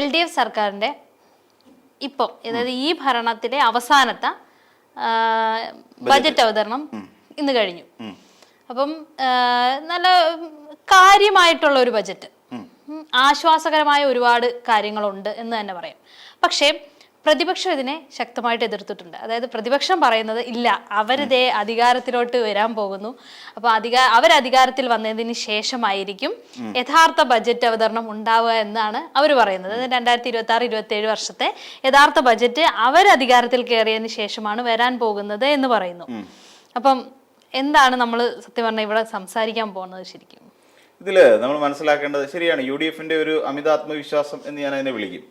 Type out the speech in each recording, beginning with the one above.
LDF സർക്കാരിൻ്റെ ഇപ്പോൾ അതായത് ഈ ഭരണത്തിലെ അവസാനത്തെ ബജറ്റ് അവതരണം ഇന്ന് കഴിഞ്ഞു. അപ്പം നല്ല കാര്യമായിട്ടുള്ള ഒരു ബജറ്റ്, ആശ്വാസകരമായ ഒരുപാട് കാര്യങ്ങളുണ്ട് എന്ന് തന്നെ പറയാം. പക്ഷേ പ്രതിപക്ഷം ഇതിനെ ശക്തമായിട്ട് എതിർത്തിട്ടുണ്ട്. അതായത് പ്രതിപക്ഷം പറയുന്നത് ഇല്ല, അവരിതേ അധികാരത്തിലോട്ട് വരാൻ പോകുന്നു, അപ്പൊ അവരധികാരത്തിൽ വന്നതിന് ശേഷമായിരിക്കും യഥാർത്ഥ ബജറ്റ് അവതരണം ഉണ്ടാവുക എന്നാണ് അവർ പറയുന്നത്. 2026-27 വർഷത്തെ യഥാർത്ഥ ബജറ്റ് അവരധികാരത്തിൽ കയറിയതിന് ശേഷമാണ് വരാൻ പോകുന്നത് എന്ന് പറയുന്നു. അപ്പം എന്താണ് നമ്മൾ സത്യം പറഞ്ഞാൽ ഇവിടെ സംസാരിക്കാൻ പോകുന്നത്? ശരിക്കും ഇതില് നമ്മൾ മനസ്സിലാക്കേണ്ടത് ശരിയാണ്, UDFന്റെ ഒരു അമിതാത്മവിശ്വാസം എന്ന് ഞാൻ അതിനെ വിളിക്കും.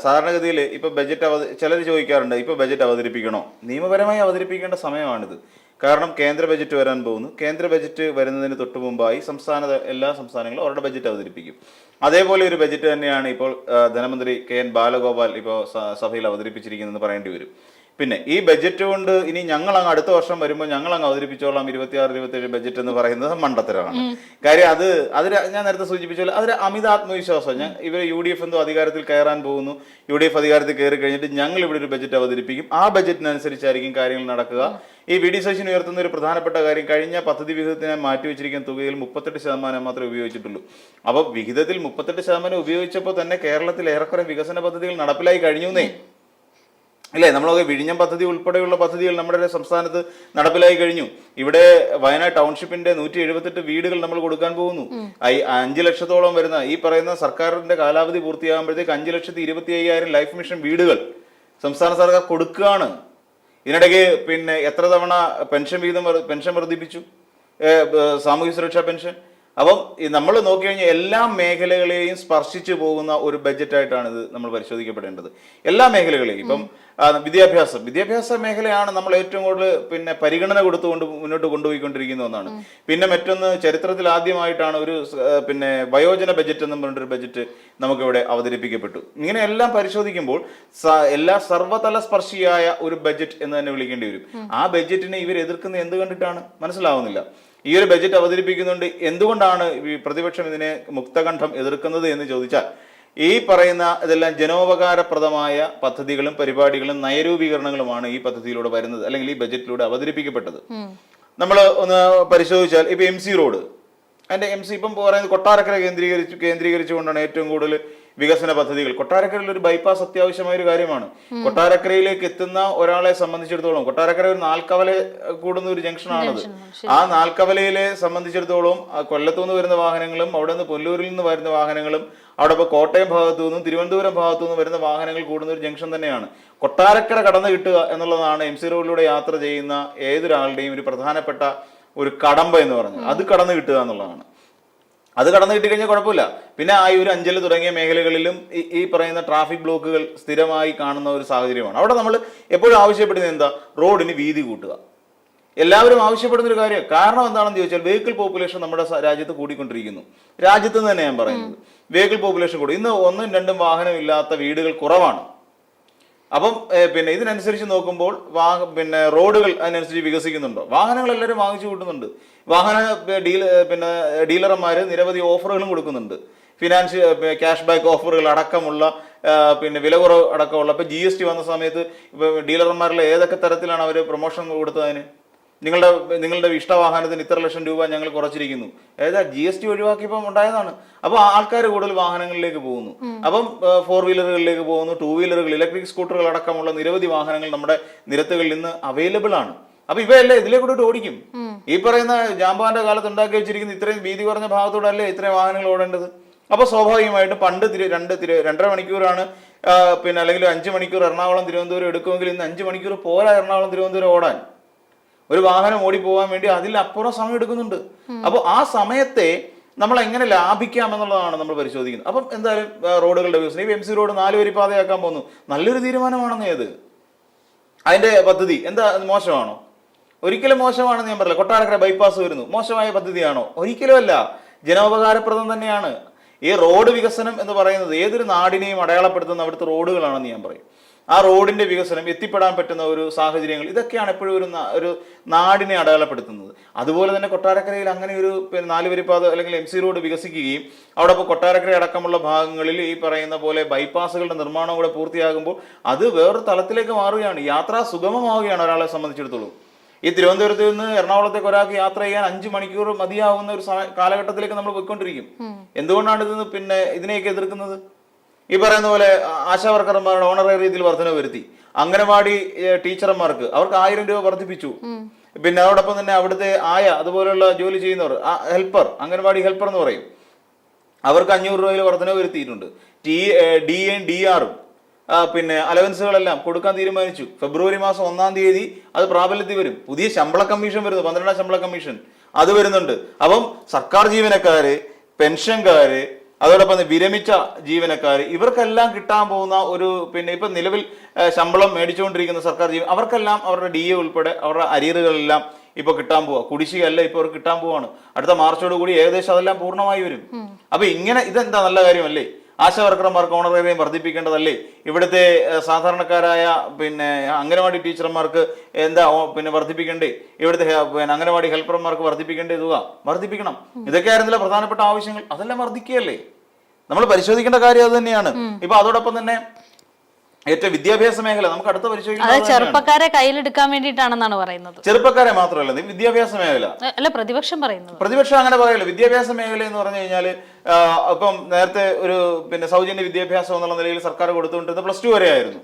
സാധാരണഗതിയിൽ ഇപ്പൊ ബജറ്റ് ചിലർ ചോദിക്കാറുണ്ട്, ഇപ്പൊ ബജറ്റ് അവതരിപ്പിക്കണോ? നിയമപരമായി അവതരിപ്പിക്കേണ്ട സമയമാണിത്. കാരണം കേന്ദ്ര ബജറ്റ് വരാൻ പോകുന്നു. കേന്ദ്ര ബജറ്റ് വരുന്നതിന് തൊട്ട് മുമ്പായി എല്ലാ സംസ്ഥാനങ്ങളും അവരുടെ ബജറ്റ് അവതരിപ്പിക്കും. അതേപോലെ ഒരു ബജറ്റ് തന്നെയാണ് ഇപ്പോൾ ധനമന്ത്രി KN ബാലഗോപാൽ ഇപ്പോൾ സഭയിൽ അവതരിപ്പിച്ചിരിക്കുന്നതെന്ന് പറയേണ്ടി വരും. പിന്നെ ഈ ബജറ്റ് കൊണ്ട് ഇനി ഞങ്ങൾ അങ്ങ് അടുത്ത വർഷം വരുമ്പോൾ ഞങ്ങൾ അങ്ങ് അവതരിപ്പിച്ചോളാം 26-27 ബജറ്റ് എന്ന് പറയുന്നത് മണ്ടത്തരമാണ്. കാര്യം അത് ഞാൻ നേരത്തെ സൂചിപ്പിച്ചാൽ അതൊരു അമിത ആത്മവിശ്വാസം. ഇവർ UDF എന്തോ അധികാരത്തിൽ കയറാൻ പോകുന്നു, UDF അധികാരത്തിൽ കയറി കഴിഞ്ഞിട്ട് ഞങ്ങൾ ഇവിടെ ഒരു ബജറ്റ് അവതരിപ്പിക്കും, ആ ബജറ്റിനനുസരിച്ചായിരിക്കും കാര്യങ്ങൾ നടക്കുക. ഈ VD സതീശൻ ഉയർത്തുന്ന ഒരു പ്രധാനപ്പെട്ട കാര്യം, കഴിഞ്ഞ പദ്ധതി വിഹിതത്തിനെ മാറ്റിവെച്ചിരിക്കുന്ന തുകയിൽ 38% മാത്രമേ ഉപയോഗിച്ചിട്ടുള്ളൂ. അപ്പോൾ വിഹിതത്തിൽ 38% ഉപയോഗിച്ചപ്പോൾ തന്നെ കേരളത്തിൽ ഏറെക്കുറെ വികസന പദ്ധതികൾ നടപ്പിലായി കഴിഞ്ഞുന്നേ അല്ലേ? നമ്മളൊക്കെ വിഴിഞ്ഞം പദ്ധതി ഉൾപ്പെടെയുള്ള പദ്ധതികൾ നമ്മുടെ സംസ്ഥാനത്ത് നടപ്പിലായി കഴിഞ്ഞു. ഇവിടെ വയനാട് ടൗൺഷിപ്പിന്റെ 178 വീടുകൾ നമ്മൾ കൊടുക്കാൻ പോകുന്നു. 5 ലക്ഷത്തോളം വരുന്ന ഈ പറയുന്ന സർക്കാരിന്റെ കാലാവധി പൂർത്തിയാകുമ്പോഴത്തേക്ക് 5,25,000 ലൈഫ് മിഷൻ വീടുകൾ സംസ്ഥാന സർക്കാർ കൊടുക്കുകയാണ്. ഇതിനിടയ്ക്ക് പിന്നെ എത്ര തവണ പെൻഷൻ വർദ്ധിപ്പിച്ചു, സാമൂഹ്യ സുരക്ഷാ പെൻഷൻ. അപ്പം നമ്മൾ നോക്കിക്കഴിഞ്ഞാൽ എല്ലാ മേഖലകളെയും സ്പർശിച്ചു പോകുന്ന ഒരു ബജറ്റായിട്ടാണ് ഇത് നമ്മൾ പരിശോധിക്കപ്പെടേണ്ടത്. എല്ലാ മേഖലകളെയും. ഇപ്പം വിദ്യാഭ്യാസ മേഖലയാണ് നമ്മൾ ഏറ്റവും കൂടുതൽ പിന്നെ പരിഗണന കൊടുത്തുകൊണ്ട് മുന്നോട്ട് കൊണ്ടുപോയിക്കൊണ്ടിരിക്കുന്ന ഒന്നാണ്. പിന്നെ മറ്റൊന്ന്, ചരിത്രത്തിൽ ആദ്യമായിട്ടാണ് ഒരു പിന്നെ വയോജന ബജറ്റ് എന്നും പറഞ്ഞൊരു ബജറ്റ് നമുക്കിവിടെ അവതരിപ്പിക്കപ്പെട്ടു. ഇങ്ങനെ എല്ലാം പരിശോധിക്കുമ്പോൾ എല്ലാ സർവ്വതല സ്പർശിയായ ഒരു ബജറ്റ് എന്ന് തന്നെ വിളിക്കേണ്ടി വരും. ആ ബജറ്റിനെ ഇവർ എതിർക്കുന്നത് എന്ത് കണ്ടിട്ടാണ് മനസ്സിലാവുന്നില്ല. ഈ ഒരു ബജറ്റ് അവതരിപ്പിക്കുന്നുണ്ട്, എന്തുകൊണ്ടാണ് ഈ പ്രതിപക്ഷം ഇതിനെ മുക്തകണ്ഠം എതിർക്കുന്നത് എന്ന് ചോദിച്ചാൽ, ഈ പറയുന്ന ഇതെല്ലാം ജനോപകാരപ്രദമായ പദ്ധതികളും പരിപാടികളും നയരൂപീകരണങ്ങളുമാണ് ഈ പദ്ധതിയിലൂടെ വരുന്നത്, അല്ലെങ്കിൽ ഈ ബജറ്റിലൂടെ അവതരിപ്പിക്കപ്പെട്ടത്. നമ്മൾ ഒന്ന് പരിശോധിച്ചാൽ ഇപ്പൊ MC റോഡ്, അതിന്റെ MC ഇപ്പം പറയുന്നത് കൊട്ടാരക്കര കേന്ദ്രീകരിച്ചുകൊണ്ടാണ് ഏറ്റവും കൂടുതൽ വികസന പദ്ധതികൾ. കൊട്ടാരക്കരയിൽ ഒരു ബൈപ്പാസ് അത്യാവശ്യമായ ഒരു കാര്യമാണ്. കൊട്ടാരക്കരയിലേക്ക് എത്തുന്ന ഒരാളെ സംബന്ധിച്ചിടത്തോളം, കൊട്ടാരക്കര ഒരു നാൽക്കവല കൂടുന്ന ഒരു ജംഗ്ഷനാണത്. ആ നാൽക്കവലയിലെ സംബന്ധിച്ചിടത്തോളം കൊല്ലത്തുനിന്ന് വരുന്ന വാഹനങ്ങളും അവിടെ നിന്ന് പുല്ലൂരിൽ നിന്ന് വരുന്ന വാഹനങ്ങളും അവിടെ ഇപ്പോൾ കോട്ടയം ഭാഗത്തു നിന്നും തിരുവനന്തപുരം ഭാഗത്തു നിന്നും വരുന്ന വാഹനങ്ങൾ കൂടുന്ന ഒരു ജംഗ്ഷൻ തന്നെയാണ്. കൊട്ടാരക്കര കടന്നു കിട്ടുക എന്നുള്ളതാണ് MC റോഡിലൂടെ യാത്ര ചെയ്യുന്ന ഏതൊരാളുടെയും ഒരു പ്രധാനപ്പെട്ട ഒരു കടമ്പ എന്ന് പറഞ്ഞത്. അത് കടന്നു കിട്ടുക എന്നുള്ളതാണ്. അത് കടന്നു കിട്ടിക്കഴിഞ്ഞാൽ കുഴപ്പമില്ല. പിന്നെ ആയൂർ, അഞ്ചൽ തുടങ്ങിയ മേഖലകളിലും ഈ പറയുന്ന ട്രാഫിക് ബ്ലോക്കുകൾ സ്ഥിരമായി കാണുന്ന ഒരു സാഹചര്യമാണ്. അവിടെ നമ്മൾ എപ്പോഴും ആവശ്യപ്പെടുന്നത് എന്താ? റോഡിന് വീതി കൂട്ടുക. എല്ലാവരും ആവശ്യപ്പെടുന്ന ഒരു കാര്യം. കാരണം എന്താണെന്ന് ചോദിച്ചാൽ, വെഹിക്കിൾ പോപ്പുലേഷൻ നമ്മുടെ രാജ്യത്ത് കൂടിക്കൊണ്ടിരിക്കുന്നു. രാജ്യത്ത് നിന്ന് തന്നെ ഞാൻ പറയുന്നത്, വെഹിക്കിൾ പോപ്പുലേഷൻ കൂടി. ഇന്ന് 1ഉം 2ഉം വാഹനം ഇല്ലാത്ത വീടുകൾ കുറവാണ്. അപ്പം പിന്നെ ഇതിനനുസരിച്ച് നോക്കുമ്പോൾ പിന്നെ റോഡുകൾ അതിനനുസരിച്ച് വികസിക്കുന്നുണ്ടോ? വാഹനങ്ങൾ എല്ലാവരും വാങ്ങിച്ചു കൂട്ടുന്നുണ്ട്. ഡീലർമാർ നിരവധി ഓഫറുകളും കൊടുക്കുന്നുണ്ട്. ക്യാഷ് ബാക്ക് ഓഫറുകൾ അടക്കമുള്ള പിന്നെ വില കുറവ് അടക്കമുള്ള. ഇപ്പൊ GST വന്ന സമയത്ത് ഇപ്പൊ ഡീലർമാരിലെ ഏതൊക്കെ തരത്തിലാണ് അവർ പ്രൊമോഷൻ കൊടുത്തതിന്? നിങ്ങളുടെ ഇഷ്ടവാഹനത്തിന് ഇത്ര ലക്ഷം രൂപ ഞങ്ങൾ കുറച്ചിരിക്കുന്നു. ഏതാ GST ഒഴിവാക്കിയപ്പം ഉണ്ടായതാണ്. അപ്പോൾ ആൾക്കാർ കൂടുതൽ വാഹനങ്ങളിലേക്ക് പോകുന്നു. അപ്പം 4 വീലറുകളിലേക്ക് പോകുന്നു, 2 വീലറുകൾ, ഇലക്ട്രിക് സ്കൂട്ടറുകൾ അടക്കമുള്ള നിരവധി വാഹനങ്ങൾ നമ്മുടെ നിരത്തുകളിൽ ഇന്ന് അവൈലബിൾ ആണ്. അപ്പൊ ഇവയല്ലേ ഇതിലെ കൂടെ ഓടിക്കും. ഈ പറയുന്ന ജാമ്പാന്റെ കാലത്ത് ഉണ്ടാക്കി വെച്ചിരിക്കുന്ന ഇത്രയും വീതി കുറഞ്ഞ ഭാഗത്തൂടെ അല്ലേ ഇത്രയും വാഹനങ്ങൾ ഓടേണ്ടത്? അപ്പൊ സ്വാഭാവികമായിട്ടും പണ്ട് 2.5 മണിക്കൂറാണ് പിന്നെ അല്ലെങ്കിൽ 5 മണിക്കൂർ എറണാകുളം തിരുവനന്തപുരം എടുക്കുമെങ്കിൽ ഇന്ന് 5 മണിക്കൂർ പോരാ എറണാകുളം തിരുവനന്തപുരം ഓടാൻ. ഒരു വാഹനം ഓടിപ്പോകാൻ വേണ്ടി അതിലപ്പുറം സമയം എടുക്കുന്നുണ്ട്. അപ്പോൾ ആ സമയത്തെ നമ്മൾ എങ്ങനെ ലാഭിക്കാം എന്നുള്ളതാണ് നമ്മൾ പരിശോധിക്കുന്നത്. അപ്പം എന്തായാലും റോഡുകളുടെ വികസനം, ഈ MC റോഡ് 4 വരി പാതയാക്കാൻ പോകുന്നു, നല്ലൊരു തീരുമാനമാണെന്ന്. ഏത് അതിന്റെ പദ്ധതി എന്താ മോശമാണോ? ഒരിക്കലും മോശമാണെന്ന് ഞാൻ പറയില്ല. കൊട്ടാരക്കര ബൈപ്പാസ് വരുന്നു, മോശമായ പദ്ധതിയാണോ? ഒരിക്കലും അല്ല, ജനോപകാരപ്രദം തന്നെയാണ്. ഈ റോഡ് വികസനം എന്ന് പറയുന്നത് ഏതൊരു നാടിനെയും അടയാളപ്പെടുത്തുന്ന അവിടുത്തെ റോഡുകളാണെന്ന് ഞാൻ പറയും. ആ റോഡിന്റെ വികസനം, എത്തിപ്പെടാൻ പറ്റുന്ന ഒരു സാഹചര്യങ്ങൾ, ഇതൊക്കെയാണ് എപ്പോഴും ഒരു നാടിനെ അടയാളപ്പെടുത്തുന്നത്. അതുപോലെ തന്നെ കൊട്ടാരക്കരയിൽ അങ്ങനെ ഒരു 4 വരിപ്പാത അല്ലെങ്കിൽ MC റോഡ് വികസിക്കുകയും അവിടെ ഇപ്പോൾ കൊട്ടാരക്കര അടക്കമുള്ള ഭാഗങ്ങളിൽ ഈ പറയുന്ന പോലെ ബൈപ്പാസുകളുടെ നിർമ്മാണം കൂടെ പൂർത്തിയാകുമ്പോൾ അത് വേറൊരു തലത്തിലേക്ക് മാറുകയാണ്. യാത്രാ സുഗമമാവുകയാണ് ഒരാളെ സംബന്ധിച്ചിടത്തോളം. ഈ തിരുവനന്തപുരത്ത് നിന്ന് എറണാകുളത്തേക്ക് ഒരാൾക്ക് യാത്ര ചെയ്യാൻ 5 മണിക്കൂർ മതിയാവുന്ന ഒരു കാലഘട്ടത്തിലേക്ക് നമ്മൾ പോയിക്കൊണ്ടിരിക്കും. എന്തുകൊണ്ടാണ് ഇതിനെയൊക്കെ എതിർക്കുന്നത്? ഈ പറയുന്ന പോലെ ആശാവർക്കർമാരുടെ ഓണററി ഇതിൽ വർധന വരുത്തി, അംഗനവാടി ടീച്ചർമാർക്ക് അവർക്ക് 1000 രൂപ വർദ്ധിപ്പിച്ചു. പിന്നെ അതോടൊപ്പം തന്നെ അവിടുത്തെ അതുപോലെയുള്ള ജോലി ചെയ്യുന്നവർ, ഹെൽപ്പർ, അംഗനവാടി ഹെൽപ്പർ എന്ന് പറയും, അവർക്ക് 500 രൂപയിൽ വർധന വരുത്തിയിട്ടുണ്ട്. DA DR പിന്നെ അലവൻസുകളെല്ലാം കൊടുക്കാൻ തീരുമാനിച്ചു. ഫെബ്രുവരി മാസം 1-ാം തീയതി അത് പ്രാബല്യത്തിൽ വരും. പുതിയ ശമ്പള കമ്മീഷൻ വരുന്നു, 12ാം ശമ്പള കമ്മീഷൻ അത് വരുന്നുണ്ട്. അപ്പം സർക്കാർ ജീവനക്കാര്, പെൻഷൻകാര്, അതോടൊപ്പം വിരമിച്ച ജീവനക്കാർ, ഇവർക്കെല്ലാം കിട്ടാൻ പോകുന്ന ഇപ്പൊ നിലവിൽ ശമ്പളം മേടിച്ചുകൊണ്ടിരിക്കുന്ന സർക്കാർ അവർക്കെല്ലാം അവരുടെ DA ഉൾപ്പെടെ അവരുടെ അരിയറുകളെല്ലാം ഇപ്പൊ കിട്ടാൻ പോവാ. കുടിശ്ശികയല്ല ഇപ്പൊ അവർക്ക് കിട്ടാൻ പോവാണ്. അടുത്ത മാർച്ചോട് കൂടി ഏകദേശം അതെല്ലാം പൂർണ്ണമായി വരും. അപ്പൊ ഇതെന്താ നല്ല കാര്യമല്ലേ? ആശാവർക്കർമാർക്ക് ഓണറേറിയം വർദ്ധിപ്പിക്കേണ്ടതല്ലേ? ഇവിടുത്തെ സാധാരണക്കാരായ അംഗനവാടി ടീച്ചർമാർക്ക് എന്താ വർദ്ധിപ്പിക്കേണ്ടേ? ഇവിടുത്തെ അംഗനവാടി ഹെൽപ്പർമാർക്ക് വർദ്ധിപ്പിക്കേണ്ടേ തുക വർദ്ധിപ്പിക്കണം. ഇതൊക്കെ ആയിരുന്നില്ല പ്രധാനപ്പെട്ട ആവശ്യങ്ങൾ. അതെല്ലാം വർദ്ധിക്കുകയല്ലേ? നമ്മൾ പരിശോധിക്കേണ്ട കാര്യം അത് തന്നെയാണ്. ഇപ്പൊ അതോടൊപ്പം തന്നെ ഏറ്റവും വിദ്യാഭ്യാസ മേഖല നമുക്ക് അടുത്ത പരിശോധിക്കുന്നത് ചെറുപ്പക്കാരെ കയ്യിലെടുക്കാൻ വേണ്ടിയിട്ടാണെന്നാണ് പറയുന്നത്. ചെറുപ്പക്കാരെ മാത്രമല്ല, വിദ്യാഭ്യാസ മേഖല അല്ല പ്രതിപക്ഷം പറയുന്നത്. പ്രതിപക്ഷം അങ്ങനെ പറയല്ലോ. വിദ്യാഭ്യാസ മേഖല എന്ന് പറഞ്ഞു കഴിഞ്ഞാൽ ഇപ്പം നേരത്തെ ഒരു സൗജന്യ വിദ്യാഭ്യാസം എന്നുള്ള നിലയിൽ സർക്കാർ കൊടുത്തുകൊണ്ടിരുന്നത് +2 വരെ ആയിരുന്നു.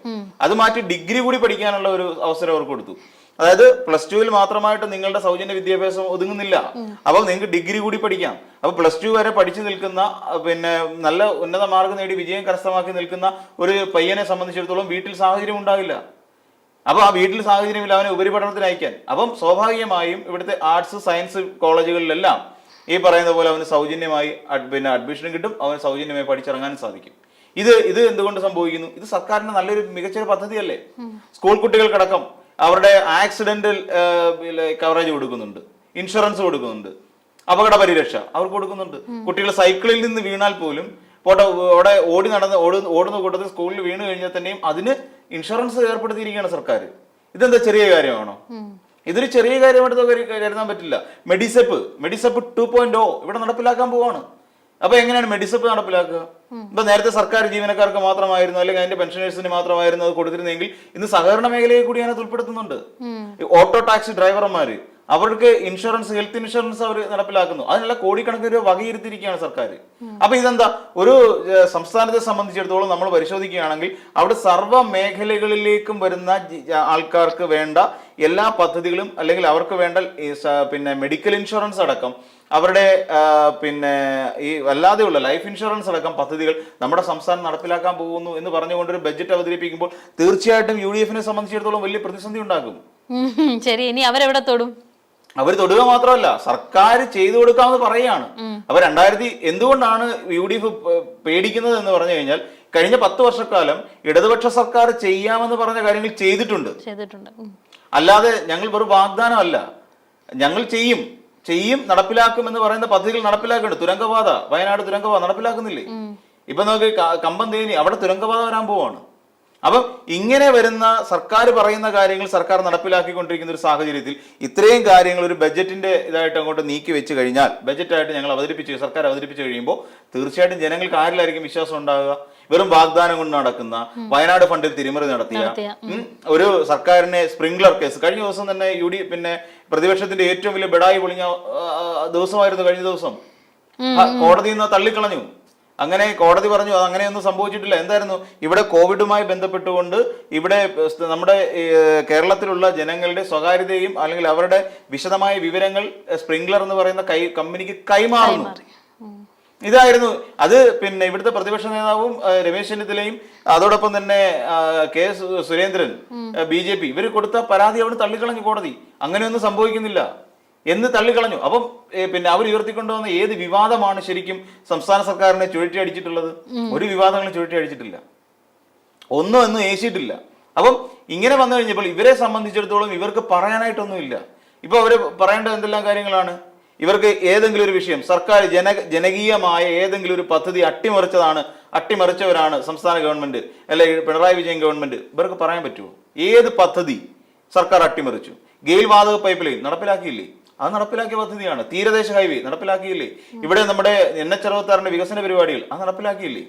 അത് മാറ്റി ഡിഗ്രി കൂടി പഠിക്കാനുള്ള ഒരു അവസരം അവർക്ക് കൊടുത്തു. അതായത് +2 മാത്രമായിട്ട് നിങ്ങളുടെ സൗജന്യ വിദ്യാഭ്യാസം ഒതുങ്ങുന്നില്ല. അപ്പം നിങ്ങൾക്ക് ഡിഗ്രി കൂടി പഠിക്കാം. അപ്പൊ +2 വരെ പഠിച്ചു നിൽക്കുന്ന നല്ല ഉന്നത മാർഗം നേടി വിജയം കരസ്ഥമാക്കി നിൽക്കുന്ന ഒരു പയ്യനെ സംബന്ധിച്ചിടത്തോളം വീട്ടിൽ സാഹചര്യം ഉണ്ടാകില്ല. അപ്പൊ ആ വീട്ടിൽ സാഹചര്യമില്ല അവനെ ഉപരിപഠനത്തിന് അയക്കാൻ. അപ്പം സ്വാഭാവികമായും ഇവിടുത്തെ ആർട്സ് സയൻസ് കോളേജുകളിലെല്ലാം ഈ പറയുന്ന പോലെ അവന് സൗജന്യമായി അഡ്മിഷനും കിട്ടും, അവന് സൗജന്യമായി പഠിച്ചിറങ്ങാനും സാധിക്കും. ഇത് എന്തുകൊണ്ട് സംഭവിക്കുന്നു? ഇത് സർക്കാരിന്റെ നല്ലൊരു മികച്ചൊരു പദ്ധതിയല്ലേ? സ്കൂൾ കുട്ടികൾക്കടക്കം അവരുടെ ആക്സിഡന്റൽ കവറേജ് കൊടുക്കുന്നുണ്ട്, ഇൻഷുറൻസ് കൊടുക്കുന്നുണ്ട്, അപകട പരിരക്ഷ അവർക്ക് കൊടുക്കുന്നുണ്ട്. കുട്ടികൾ സൈക്കിളിൽ നിന്ന് വീണാൽ പോലും അവിടെ ഓടുന്ന കൂട്ടത്തിൽ സ്കൂളിൽ വീണ് കഴിഞ്ഞാൽ തന്നെയും അതിന് ഇൻഷുറൻസ് ഏർപ്പെടുത്തിയിരിക്കുകയാണ് സർക്കാർ. ഇതെന്താ ചെറിയ കാര്യമാണോ? ഇതൊരു ചെറിയ കാര്യമായിട്ട് കരുതാൻ പറ്റില്ല. മെഡിസെപ്പ് 2.0 ഇവിടെ നടപ്പിലാക്കാൻ പോവാണ്. അപ്പൊ എങ്ങനെയാണ് മെഡിസെപ്പ് നടപ്പിലാക്കുക? ഇപ്പൊ നേരത്തെ സർക്കാർ ജീവനക്കാർക്ക് മാത്രമായിരുന്നു, അല്ലെങ്കിൽ അതിന്റെ പെൻഷനേഴ്സിന് മാത്രമായിരുന്നു അത് കൊടുത്തിരുന്നെങ്കിൽ ഇന്ന് സഹകരണ മേഖലയെ കൂടി അതിനകത്ത് ഉൾപ്പെടുത്തുന്നുണ്ട്. ഓട്ടോ ടാക്സി ഡ്രൈവർമാര്, അവർക്ക് ഇൻഷുറൻസ്, ഹെൽത്ത് ഇൻഷുറൻസ് അവർ നടപ്പിലാക്കുന്നു. അതിനുള്ള കോടിക്കണക്കിന് രൂപ വകയിരുത്തിയിരിക്കുകയാണ് സർക്കാർ. അപ്പൊ ഇതെന്താ, ഒരു സംസ്ഥാനത്തെ സംബന്ധിച്ചിടത്തോളം നമ്മൾ പരിശോധിക്കുകയാണെങ്കിൽ അവിടെ സർവ്വ മേഖലകളിലേക്കും വരുന്ന ആൾക്കാർക്ക് വേണ്ട എല്ലാ പദ്ധതികളും, അല്ലെങ്കിൽ അവർക്ക് വേണ്ട മെഡിക്കൽ ഇൻഷുറൻസ് അടക്കം, അവരുടെ ഈ അല്ലാതെയുള്ള ലൈഫ് ഇൻഷുറൻസ് അടക്കം പദ്ധതികൾ നമ്മുടെ സംസ്ഥാനം നടപ്പിലാക്കാൻ പോകുന്നു എന്ന് പറഞ്ഞുകൊണ്ട് ഒരു ബഡ്ജറ്റ് അവതരിപ്പിക്കുമ്പോൾ തീർച്ചയായിട്ടും UDF-നെ സംബന്ധിച്ചിടത്തോളം വലിയ പ്രതിസന്ധി ഉണ്ടാകും. ശരി, ഇനി അവരെവിടെ തൊടും? അവർ തൊടുക മാത്രമല്ല, സർക്കാർ ചെയ്തു കൊടുക്കാമെന്ന് പറയുകയാണ്. അപ്പൊ എന്തുകൊണ്ടാണ് UDF പേടിക്കുന്നത് എന്ന് പറഞ്ഞു കഴിഞ്ഞാൽ, കഴിഞ്ഞ 10 വർഷക്കാലം ഇടതുപക്ഷ സർക്കാർ ചെയ്യാമെന്ന് പറഞ്ഞ കാര്യങ്ങൾ ചെയ്തിട്ടുണ്ട്. അല്ലാതെ ഞങ്ങൾ വെറും വാഗ്ദാനമല്ല, ഞങ്ങൾ ചെയ്യും നടപ്പിലാക്കും എന്ന് പറയുന്ന പദ്ധതികൾ നടപ്പിലാക്കുന്നുണ്ട്. തുരങ്കപാത, വയനാട് തുരങ്കപാത നടപ്പിലാക്കുന്നില്ലേ? ഇപ്പൊ നമുക്ക് കമ്പംതേനി അവിടെ തുരങ്കപാത വരാൻ പോവാണ്. അപ്പം ഇങ്ങനെ വരുന്ന സർക്കാർ പറയുന്ന കാര്യങ്ങൾ സർക്കാർ നടപ്പിലാക്കിക്കൊണ്ടിരിക്കുന്ന ഒരു സാഹചര്യത്തിൽ ഇത്രയും കാര്യങ്ങൾ ഒരു ബഡ്ജറ്റിന്റെ ഇതായിട്ട് അങ്ങോട്ട് നീക്കി വെച്ച് കഴിഞ്ഞാൽ, ബഡ്ജറ്റായിട്ട് സർക്കാർ അവതരിപ്പിച്ചു കഴിയുമ്പോൾ തീർച്ചയായിട്ടും ജനങ്ങൾക്ക് ആരിലായിരിക്കും വിശ്വാസം ഉണ്ടാകുക? വെറും വാഗ്ദാനം കൊണ്ട് നടക്കുന്ന, വയനാട് ഫണ്ടിൽ തിരിമറി നടത്തിയ ഒരു സർക്കാരിനെ സ്പ്രിംഗ്ലർ കേസ് കഴിഞ്ഞ ദിവസം തന്നെ പ്രതിപക്ഷത്തിന്റെ ഏറ്റവും വലിയ ബെഡായി പൊളിഞ്ഞ ദിവസമായിരുന്നു കഴിഞ്ഞ ദിവസം. കോടതിയിൽ നിന്ന് തള്ളിക്കളഞ്ഞു. അങ്ങനെ കോടതി പറഞ്ഞു അങ്ങനെയൊന്നും സംഭവിച്ചിട്ടില്ല. എന്തായിരുന്നു ഇവിടെ കോവിഡുമായി ബന്ധപ്പെട്ടുകൊണ്ട് ഇവിടെ നമ്മുടെ കേരളത്തിലുള്ള ജനങ്ങളുടെ സ്വകാര്യതയും അല്ലെങ്കിൽ അവരുടെ വിശദമായ വിവരങ്ങൾ സ്പ്രിംഗ്ലർ എന്ന് പറയുന്ന കമ്പനിക്ക് കൈമാറുന്നു. ഇതായിരുന്നു അത്. ഇവിടുത്തെ പ്രതിപക്ഷ നേതാവും രമേശ് ചെന്നിത്തലയും അതോടൊപ്പം തന്നെ കെ സുരേന്ദ്രൻ BJP ഇവർ കൊടുത്ത പരാതി അവിടെ തള്ളിക്കളഞ്ഞു കോടതി. അങ്ങനെയൊന്നും സംഭവിക്കുന്നില്ല എന്ന് തള്ളിക്കളഞ്ഞു. അപ്പം അവർ ഉയർത്തിക്കൊണ്ടുവന്ന ഏത് വിവാദമാണ് ശരിക്കും സംസ്ഥാന സർക്കാരിനെ ചുഴറ്റി അടിച്ചിട്ടുള്ളത്? ഒരു വിവാദങ്ങളും ചുഴറ്റി അടിച്ചിട്ടില്ല, ഒന്നും ഏശിയിട്ടില്ല. അപ്പം ഇങ്ങനെ വന്നു കഴിഞ്ഞപ്പോൾ ഇവരെ സംബന്ധിച്ചിടത്തോളം ഇവർക്ക് പറയാനായിട്ടൊന്നുമില്ല. ഇപ്പൊ അവര് പറയേണ്ട എന്തെല്ലാം കാര്യങ്ങളാണ്? ഇവർക്ക് ഏതെങ്കിലും ഒരു വിഷയം സർക്കാർ ജനകീയമായ ഏതെങ്കിലും ഒരു പദ്ധതി അട്ടിമറിച്ചവരാണ് സംസ്ഥാന ഗവൺമെന്റ് അല്ലെങ്കിൽ പിണറായി വിജയൻ ഗവൺമെന്റ്, ഇവർക്ക് പറയാൻ പറ്റുമോ ഏത് പദ്ധതി സർക്കാർ അട്ടിമറിച്ചു? ഗെയിൽ വാതക പൈപ്പ് ലൈൻ നടപ്പിലാക്കിയില്ലേ? അത് നടപ്പിലാക്കിയ പദ്ധതിയാണ്. തീരദേശ ഹൈവേ നടപ്പിലാക്കിയില്ലേ? ഇവിടെ നമ്മുടെ NH-66 വികസന പരിപാടികൾ അത് നടപ്പിലാക്കിയില്ലേ?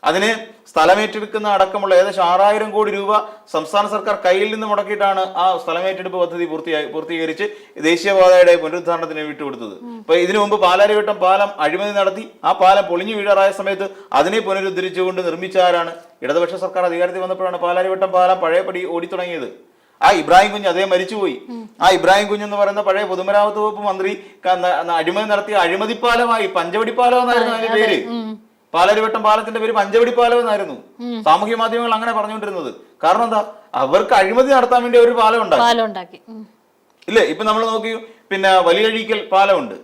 അതിന് സ്ഥലമേറ്റെടുക്കുന്ന അടക്കമുള്ള ഏകദേശം 6000 കോടി രൂപ സംസ്ഥാന സർക്കാർ കയ്യിൽ നിന്ന് മുടക്കിയിട്ടാണ് ആ സ്ഥലമേറ്റെടുപ്പ് പദ്ധതി പൂർത്തീകരിച്ച് ദേശീയപാതയുടെ പുനരുദ്ധാരണത്തിന് വിട്ടുകൊടുത്തത്. ഇപ്പൊ ഇതിനു മുമ്പ് പാലാരിവട്ടം പാലം അഴിമതി നടത്തി ആ പാലം പൊളിഞ്ഞു വീഴാറായ സമയത്ത് അതിനെ പുനരുദ്ധരിച്ചുകൊണ്ട് നിർമ്മിച്ച ആരാണ്? ഇടതുപക്ഷ സർക്കാർ അധികാരത്തിൽ വന്നപ്പോഴാണ് പാലാരിവട്ടം പാലം പഴയപടി ഓടിത്തുടങ്ങിയത്. ആ ഇബ്രാഹിം കുഞ്ഞ് അദ്ദേഹം മരിച്ചുപോയി. ആ ഇബ്രാഹിം കുഞ്ഞ് എന്ന് പറയുന്ന പഴയ പൊതുമരാമത്ത് വകുപ്പ് മന്ത്രി അഴിമതി നടത്തിയ അഴിമതിപ്പാലമായി പഞ്ചവടിപ്പാലം എന്നായിരുന്നു അതിന്റെ പേര്. പാലാരിവട്ടം പാലത്തിന്റെ പേര് പഞ്ചവടിപ്പാലം എന്നായിരുന്നു സാമൂഹ്യ മാധ്യമങ്ങൾ അങ്ങനെ പറഞ്ഞുകൊണ്ടിരുന്നത്. കാരണം എന്താ? അവർക്ക് അഴിമതി നടത്താൻ വേണ്ടി ഒരു പാലം ഉണ്ടാക്കി ഇല്ലേ? ഇപ്പൊ നമ്മൾ നോക്കി, പിന്നെ വലിയഴീക്കൽ പാലമുണ്ട്.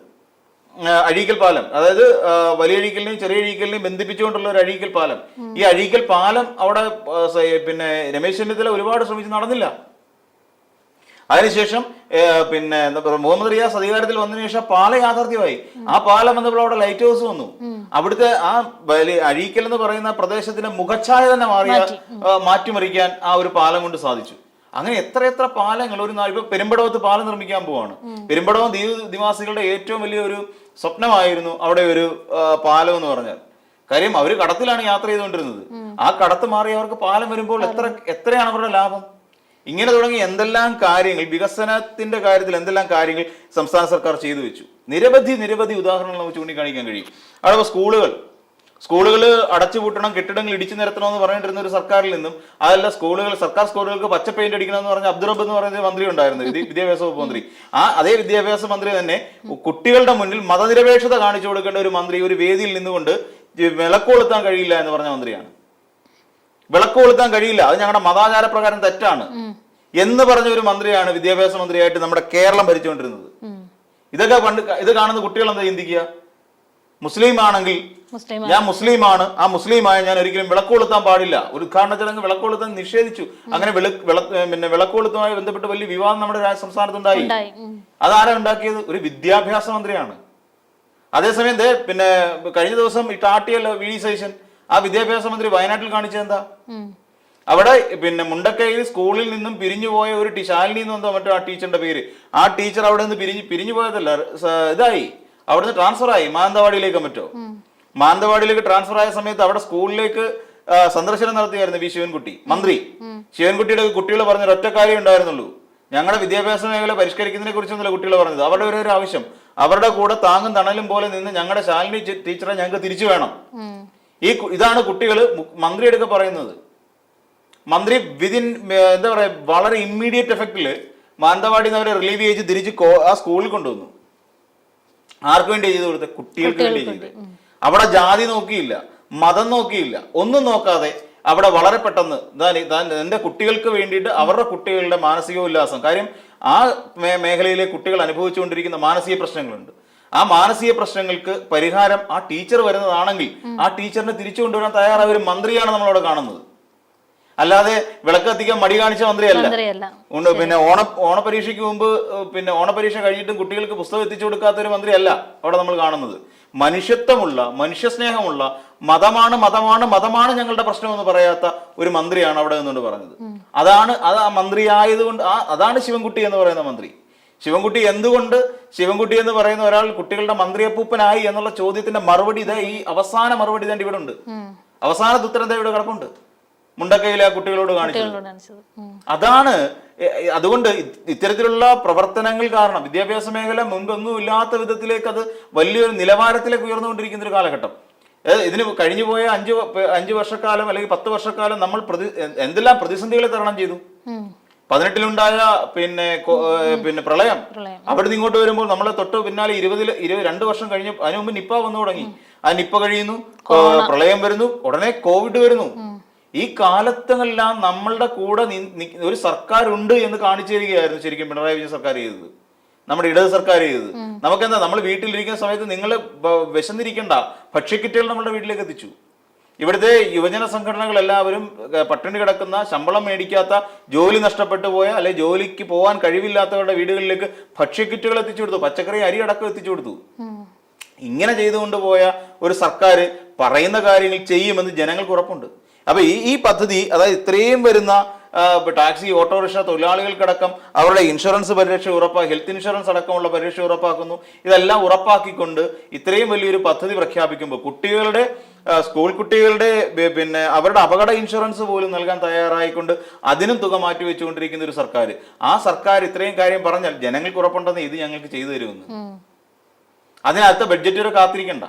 അഴീക്കൽ പാലം, അതായത് വലിയഴീക്കലിനെയും ചെറിയ അഴീക്കലിനെയും ബന്ധിപ്പിച്ചുകൊണ്ടുള്ള ഒരു അഴീക്കൽ പാലം. ഈ അഴീക്കൽ പാലം അവിടെ പിന്നെ രമേശ് ചെന്നിത്തല ഒരുപാട് ശ്രമിച്ച് നടന്നില്ല. അതിനുശേഷം പിന്നെ മുഹമ്മദ് റിയാസ് അധികാരത്തിൽ വന്നതിന് ശേഷം പാലം യാഥാർത്ഥ്യമായി. ആ പാലം വന്നപ്പോൾ അവിടെ ലൈറ്റ് ഹൗസ് വന്നു. അവിടുത്തെ ആ അഴീക്കൽ എന്ന് പറയുന്ന പ്രദേശത്തിന്റെ മുഖച്ഛായ തന്നെ മാറ്റിമറിക്കാൻ ആ ഒരു പാലം കൊണ്ട് സാധിച്ചു. അങ്ങനെ എത്ര പാലങ്ങൾ ഒരു നാൾ. ഇപ്പൊ പെരുമ്പടവത്ത് പാലം നിർമ്മിക്കാൻ പോവാണ്. പെരുമ്പടവം നിവാസികളുടെ ഏറ്റവും വലിയ ഒരു സ്വപ്നമായിരുന്നു അവിടെ ഒരു പാലം എന്ന് പറഞ്ഞാൽ. കാര്യം അവര് കടത്തിലാണ് യാത്ര ചെയ്തുകൊണ്ടിരുന്നത്. ആ കടത്ത് മാറി അവർക്ക് പാലം വരുമ്പോൾ എത്രയാണ് അവരുടെ ലാഭം? ഇങ്ങനെ തുടങ്ങി എന്തെല്ലാം കാര്യങ്ങൾ, വികസനത്തിന്റെ കാര്യത്തിൽ എന്തെല്ലാം കാര്യങ്ങൾ സംസ്ഥാന സർക്കാർ ചെയ്തു വെച്ചു. നിരവധി ഉദാഹരണങ്ങൾ നമുക്ക് ചൂണ്ടിക്കാണിക്കാൻ കഴിയും. അവിടെ സ്കൂളുകൾ അടച്ചുപൂട്ടണം, കെട്ടിടങ്ങൾ ഇടിച്ചു നിരത്തണമെന്ന് പറഞ്ഞിട്ടിരുന്ന ഒരു സർക്കാരിൽ നിന്നും അതല്ല സർക്കാർ സ്കൂളുകൾക്ക് പച്ച പെയിന്റ് അടിക്കണമെന്ന് പറഞ്ഞ അബ്ദുറബ് എന്ന് പറയുന്ന മന്ത്രി ഉണ്ടായിരുന്നു, വിദ്യാഭ്യാസ വകുപ്പ് മന്ത്രി. അതേ വിദ്യാഭ്യാസ മന്ത്രി തന്നെ കുട്ടികളുടെ മുന്നിൽ മതനിരപേക്ഷത കാണിച്ചു കൊടുക്കേണ്ട ഒരു മന്ത്രി ഒരു വേദിയിൽ നിന്നുകൊണ്ട് വിളക്ക് കൊളുത്താൻ കഴിയില്ല എന്ന് പറഞ്ഞ മന്ത്രിയാണ്. വിളക്ക് കൊളുത്താൻ കഴിയില്ല, അത് ഞങ്ങളുടെ മതാചാര പ്രകാരം തെറ്റാണ് എന്ന് പറഞ്ഞ ഒരു മന്ത്രിയാണ് വിദ്യാഭ്യാസ മന്ത്രിയായിട്ട് നമ്മുടെ കേരളം ഭരിച്ചുകൊണ്ടിരുന്നത്. ഇത് കാണുന്ന കുട്ടികൾ എന്താ ചിന്തിക്കുക? മുസ്ലിം ആണെങ്കിൽ ഞാൻ മുസ്ലിമാണ്, ആ മുസ്ലിമായ ഞാൻ ഒരിക്കലും വിളക്ക് കൊളുത്താൻ പാടില്ല. ഒരു ഉദ്ഘാടന ചടങ്ങ് വിളക്ക് കൊളുത്താൻ നിഷേധിച്ചു. അങ്ങനെ വിളക്ക് കൊളുത്തുമായി ബന്ധപ്പെട്ട് വലിയ വിവാദം നമ്മുടെ സംസ്ഥാനത്തുണ്ടായി. അതാരാ ഉണ്ടാക്കിയത്? ഒരു വിദ്യാഭ്യാസ മന്ത്രിയാണ്. അതേസമയം പിന്നെ കഴിഞ്ഞ ദിവസം ടാട്ടിയല്ലോ വി ഡി സതീശൻ, ആ വിദ്യാഭ്യാസ മന്ത്രി വയനാട്ടിൽ കാണിച്ചത് എന്താ? അവിടെ പിന്നെ മുണ്ടക്കയിൽ സ്കൂളിൽ നിന്നും പിരിഞ്ഞുപോയ ഒരു ശാലിനി എന്ന് എന്തോ മറ്റോ ആ ടീച്ചറിന്റെ പേര്, ആ ടീച്ചർ അവിടെ നിന്ന് പിരിഞ്ഞു പോയതല്ല, ഇതായി അവിടുന്ന് ട്രാൻസ്ഫർ ആയി മാനന്തവാടിയിലേക്ക്. മാനന്തവാടിയിലേക്ക് ട്രാൻസ്ഫർ ആയ സമയത്ത് അവിടെ സ്കൂളിലേക്ക് സന്ദർശനം നടത്തിയായിരുന്നു ശിവൻകുട്ടി മന്ത്രി. ശിവൻകുട്ടിയുടെ കുട്ടികൾ പറഞ്ഞ ഒറ്റ കാര്യം ഉണ്ടായിരുന്നുള്ളൂ, ഞങ്ങളുടെ വിദ്യാഭ്യാസ മേഖല പരിഷ്കരിക്കുന്നതിനെ കുറിച്ചൊന്നുമില്ല കുട്ടികൾ പറഞ്ഞത്. അവരുടെ ഒരു ആവശ്യം, അവരുടെ കൂടെ താങ്ങും തണലും പോലെ നിന്ന് ഞങ്ങളുടെ ശാലിനി ടീച്ചറെ ഞങ്ങൾക്ക് തിരിച്ചു വേണം. ഇതാണ് കുട്ടികൾ മന്ത്രിയെടുക്കെ പറയുന്നത്. മന്ത്രി എന്താ പറയാ, വളരെ ഇമ്മീഡിയറ്റ് എഫക്റ്റില് മാനന്തവാടിയിൽ നിന്ന് അവരെ റിലീവ് ചെയ്ത് തിരിച്ച് ആ സ്കൂളിൽ കൊണ്ടുവന്നു. ആർക്ക് വേണ്ടി ചെയ്ത് കൊടുത്തത്? കുട്ടികൾക്ക് വേണ്ടി ചെയ്ത്. അവിടെ ജാതി നോക്കിയില്ല, മതം നോക്കിയില്ല, ഒന്നും നോക്കാതെ അവിടെ വളരെ പെട്ടെന്ന് എന്റെ കുട്ടികൾക്ക് വേണ്ടിയിട്ട് അവരുടെ കുട്ടികളുടെ മാനസിക ഉല്ലാസം. കാര്യം ആ മേഖലയിലെ കുട്ടികൾ അനുഭവിച്ചുകൊണ്ടിരിക്കുന്ന മാനസിക പ്രശ്നങ്ങളുണ്ട്. ആ മാനസിക പ്രശ്നങ്ങൾക്ക് പരിഹാരം ആ ടീച്ചർ വരുന്നതാണെങ്കിൽ ആ ടീച്ചറിനെ തിരിച്ചു കൊണ്ടുവരാൻ തയ്യാറായ ഒരു മന്ത്രിയാണ് നമ്മളവിടെ കാണുന്നത്. അല്ലാതെ വിളക്ക് കത്തിക്കാൻ മടി കാണിച്ച മന്ത്രിയല്ല. പിന്നെ ഓണപരീക്ഷയ്ക്ക് മുമ്പ് പിന്നെ ഓണപരീക്ഷ കഴിഞ്ഞിട്ടും കുട്ടികൾക്ക് പുസ്തകം എത്തിച്ചു കൊടുക്കാത്ത ഒരു മന്ത്രിയല്ല അവിടെ നമ്മൾ കാണുന്നത്. മനുഷ്യത്വമുള്ള, മനുഷ്യസ്നേഹമുള്ള, മതമാണ് ഞങ്ങളുടെ പ്രശ്നം എന്ന് പറയാത്ത ഒരു മന്ത്രിയാണ് അവിടെ നിന്നുകൊണ്ട് പറഞ്ഞത്. അത് ആ മന്ത്രി ആയതുകൊണ്ട് അതാണ് ശിവൻകുട്ടി എന്ന് പറയുന്ന മന്ത്രി. ശിവൻകുട്ടി എന്ന് പറയുന്ന ഒരാൾ കുട്ടികളുടെ മന്ത്രിയപ്പൂപ്പനായി എന്നുള്ള ചോദ്യത്തിന്റെ മറുപടി ഈ അവസാന മറുപടി തന്നെ ഇവിടെ ഉണ്ട്. അവസാനത്തെ ഉത്തരം ഇവിടെ കിടപ്പുണ്ട്. മുണ്ടക്കയിലെ ആ കുട്ടികളോട് കാണിച്ചത് അതാണ്. അതുകൊണ്ട് ഇത്തരത്തിലുള്ള പ്രവർത്തനങ്ങൾ കാരണം വിദ്യാഭ്യാസ മേഖല മുൻപൊന്നും ഇല്ലാത്ത വിധത്തിലേക്ക് അത് വലിയൊരു നിലവാരത്തിലേക്ക് ഉയർന്നുകൊണ്ടിരിക്കുന്ന ഒരു കാലഘട്ടം. ഇതിന് കഴിഞ്ഞു പോയ 5 വർഷക്കാലം അല്ലെങ്കിൽ 10 വർഷക്കാലം നമ്മൾ എന്തെല്ലാം പ്രതിസന്ധികളെ തരണം ചെയ്തു. 18-ലുണ്ടായ പിന്നെ പ്രളയം, അവിടെ നിന്ന് ഇങ്ങോട്ട് വരുമ്പോൾ നമ്മളെ തൊട്ട് പിന്നാലെ 22 വർഷം കഴിഞ്ഞ് അതിനു മുമ്പ് നിപ്പ വന്നു തുടങ്ങി. ആ നിപ്പ കഴിയുന്നു, പ്രളയം വരുന്നു, ഉടനെ കോവിഡ് വരുന്നു. ഈ കാലത്തെല്ലാം നമ്മളുടെ കൂടെ ഒരു സർക്കാർ ഉണ്ട് എന്ന് കാണിച്ചു തരികയായിരുന്നു ശരിക്കും പിണറായി വിജയൻ സർക്കാർ ചെയ്തത്, നമ്മുടെ ഇടത് സർക്കാർ ചെയ്തത്. നമുക്കെന്താ, നമ്മൾ വീട്ടിലിരിക്കുന്ന സമയത്ത് നിങ്ങൾ വിശന്നിരിക്കണ്ട, ഭക്ഷ്യക്കിറ്റുകൾ നമ്മുടെ വീട്ടിലേക്ക് എത്തിച്ചു. ഇവിടുത്തെ യുവജന സംഘടനകൾ എല്ലാവരും പട്ടിണി കിടക്കുന്ന, ശമ്പളം മേടിക്കാത്ത, ജോലി നഷ്ടപ്പെട്ടു പോയ അല്ലെ ജോലിക്ക് പോകാൻ കഴിവില്ലാത്തവരുടെ വീടുകളിലേക്ക് ഭക്ഷ്യക്കിറ്റുകൾ എത്തിച്ചു കൊടുത്തു, പച്ചക്കറി അരി അടക്കം എത്തിച്ചു കൊടുത്തു. ഇങ്ങനെ ചെയ്തുകൊണ്ട് പോയ ഒരു സർക്കാർ പറയുന്ന കാര്യങ്ങൾ ചെയ്യുമെന്ന് ജനങ്ങൾക്ക് ഉറപ്പുണ്ട്. അപ്പൊ ഈ പദ്ധതി, അതായത് ഇത്രയും വരുന്ന ടാക്സി, ഓട്ടോറിക്ഷ തൊഴിലാളികൾക്കടക്കം അവരുടെ ഇൻഷുറൻസ് പരിരക്ഷ ഹെൽത്ത് ഇൻഷുറൻസ് അടക്കമുള്ള പരിരക്ഷ ഉറപ്പാക്കുന്നു. ഇതെല്ലാം ഉറപ്പാക്കിക്കൊണ്ട് ഇത്രയും വലിയൊരു പദ്ധതി പ്രഖ്യാപിക്കുമ്പോൾ കുട്ടികളുടെ, സ്കൂൾ കുട്ടികളുടെ പിന്നെ അവരുടെ അപകട ഇൻഷുറൻസ് പോലും നൽകാൻ തയ്യാറായിക്കൊണ്ട് അതിനും തുക മാറ്റി വെച്ചുകൊണ്ടിരിക്കുന്ന ഒരു സർക്കാർ, ആ സർക്കാർ ഇത്രയും കാര്യം പറഞ്ഞാൽ ജനങ്ങൾക്ക് ഉറപ്പുണ്ടെന്ന് ഇത് ഞങ്ങൾക്ക് ചെയ്തു തരുമെന്ന്. അതിനകത്ത് ബഡ്ജറ്റ് വരെ കാത്തിരിക്കണ്ട,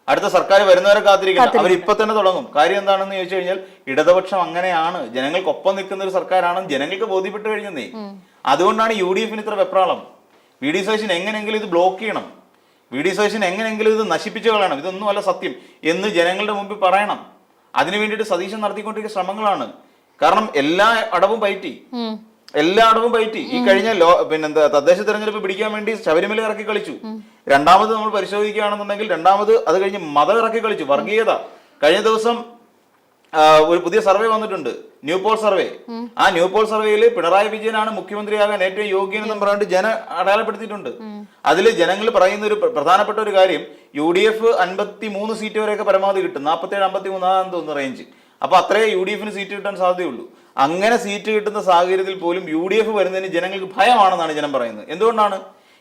അടുത്ത സർക്കാർ വരുന്നവരെ കാത്തിരിക്കണ്ട, അവർ ഇപ്പൊ തന്നെ തുടങ്ങും. കാര്യം എന്താണെന്ന് ചോദിച്ചു കഴിഞ്ഞാൽ ഇടതുപക്ഷം അങ്ങനെയാണ്, ജനങ്ങൾക്കൊപ്പം നിൽക്കുന്ന ഒരു സർക്കാരാണെന്ന് ജനങ്ങൾക്ക് ബോധ്യപ്പെട്ട് കഴിഞ്ഞതേ. അതുകൊണ്ടാണ് UDF ഇത്ര വെപ്രാളം. VD സതീശൻ എങ്ങനെയെങ്കിലും ഇത് ബ്ലോക്ക് ചെയ്യണം, VD സതീശൻ എങ്ങനെയെങ്കിലും ഇത് നശിപ്പിച്ചു കളയണം, ഇതൊന്നും അല്ല സത്യം എന്ന് ജനങ്ങളുടെ മുമ്പിൽ പറയണം. അതിനു വേണ്ടിയിട്ട് സതീശൻ നടത്തിക്കൊണ്ടിരിക്കുന്ന ശ്രമങ്ങളാണ്. കാരണം എല്ലാ അടവും പയറ്റി. ഈ കഴിഞ്ഞ പിന്നെന്താ തദ്ദേശ തെരഞ്ഞെടുപ്പ് പിടിക്കാൻ വേണ്ടി ശബരിമല ഇറക്കി കളിച്ചു. രണ്ടാമത് നമ്മൾ പരിശോധിക്കുകയാണെന്നുണ്ടെങ്കിൽ അത് കഴിഞ്ഞ് മതം ഇറക്കി കളിച്ചു, വർഗീയത. കഴിഞ്ഞ ദിവസം ഒരു പുതിയ സർവേ വന്നിട്ടുണ്ട്, ന്യൂ പോൾ സർവേ. ആ ന്യൂ പോൾ സർവേയിൽ പിണറായി വിജയനാണ് മുഖ്യമന്ത്രിയാകാൻ ഏറ്റവും യോഗ്യനെന്നും പറഞ്ഞിട്ട് അടയാളപ്പെടുത്തിയിട്ടുണ്ട്. അതിൽ ജനങ്ങൾ പറയുന്ന ഒരു പ്രധാനപ്പെട്ട ഒരു കാര്യം, UDF 53 സീറ്റ് വരെയൊക്കെ പരമാവധി കിട്ടും, 47-53 തോന്നുന്ന റേഞ്ച്. അപ്പൊ അത്രേ UDF സീറ്റ് കിട്ടാൻ സാധ്യതയുള്ളൂ. അങ്ങനെ സീറ്റ് കിട്ടുന്ന സാഹചര്യത്തിൽ പോലും UDF വരുന്നതിന് ജനങ്ങൾക്ക് ഭയമാണെന്നാണ് ജനം പറയുന്നത്. എന്തുകൊണ്ടാണ്?